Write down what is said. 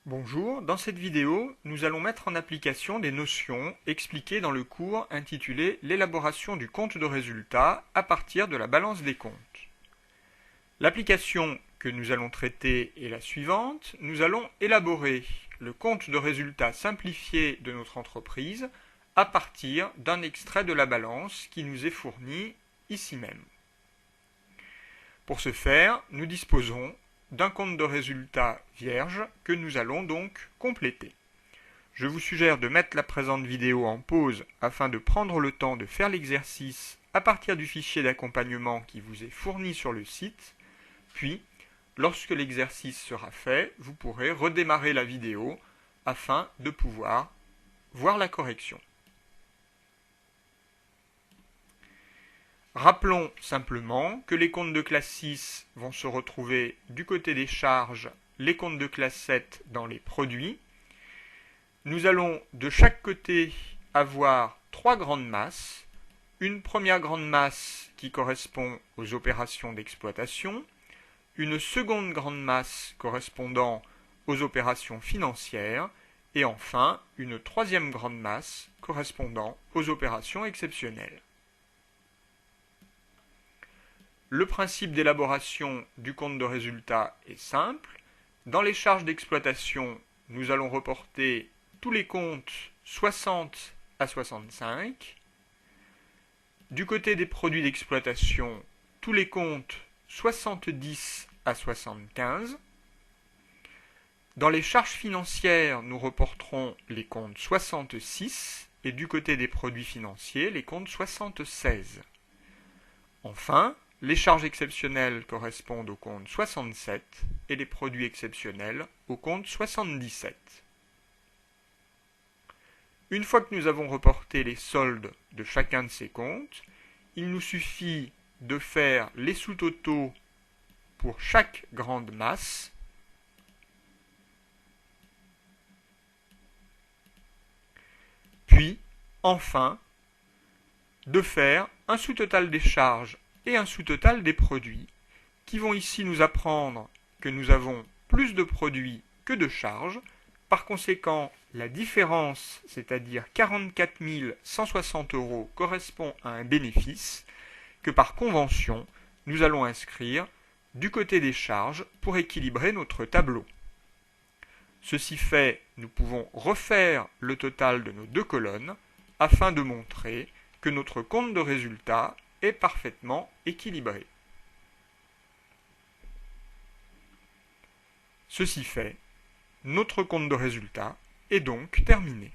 Bonjour, dans cette vidéo, nous allons mettre en application des notions expliquées dans le cours intitulé L'élaboration du compte de résultat à partir de la balance des comptes. L'application que nous allons traiter est la suivante. Nous allons élaborer le compte de résultat simplifié de notre entreprise à partir d'un extrait de la balance qui nous est fourni ici même. Pour ce faire, nous disposons d'un compte de résultat vierge que nous allons donc compléter. Je vous suggère de mettre la présente vidéo en pause afin de prendre le temps de faire l'exercice à partir du fichier d'accompagnement qui vous est fourni sur le site, puis, lorsque l'exercice sera fait, vous pourrez redémarrer la vidéo afin de pouvoir voir la correction. Rappelons simplement que les comptes de classe 6 vont se retrouver du côté des charges, les comptes de classe 7 dans les produits. Nous allons de chaque côté avoir trois grandes masses. Une première grande masse qui correspond aux opérations d'exploitation, une seconde grande masse correspondant aux opérations financières, et enfin une troisième grande masse correspondant aux opérations exceptionnelles. Le principe d'élaboration du compte de résultat est simple. Dans les charges d'exploitation, nous allons reporter tous les comptes 60 à 65. Du côté des produits d'exploitation, tous les comptes 70 à 75. Dans les charges financières, nous reporterons les comptes 66 et du côté des produits financiers, les comptes 76. Enfin, les charges exceptionnelles correspondent au compte 67 et les produits exceptionnels au compte 77. Une fois que nous avons reporté les soldes de chacun de ces comptes, il nous suffit de faire les sous-totaux pour chaque grande masse, puis, enfin, de faire un sous-total des charges et un sous-total des produits, qui vont ici nous apprendre que nous avons plus de produits que de charges. Par conséquent, la différence, c'est-à-dire 44 160 €, correspond à un bénéfice que par convention, nous allons inscrire du côté des charges pour équilibrer notre tableau. Ceci fait, nous pouvons refaire le total de nos deux colonnes afin de montrer que notre compte de résultat est parfaitement équilibré. Ceci fait, notre compte de résultat est donc terminé.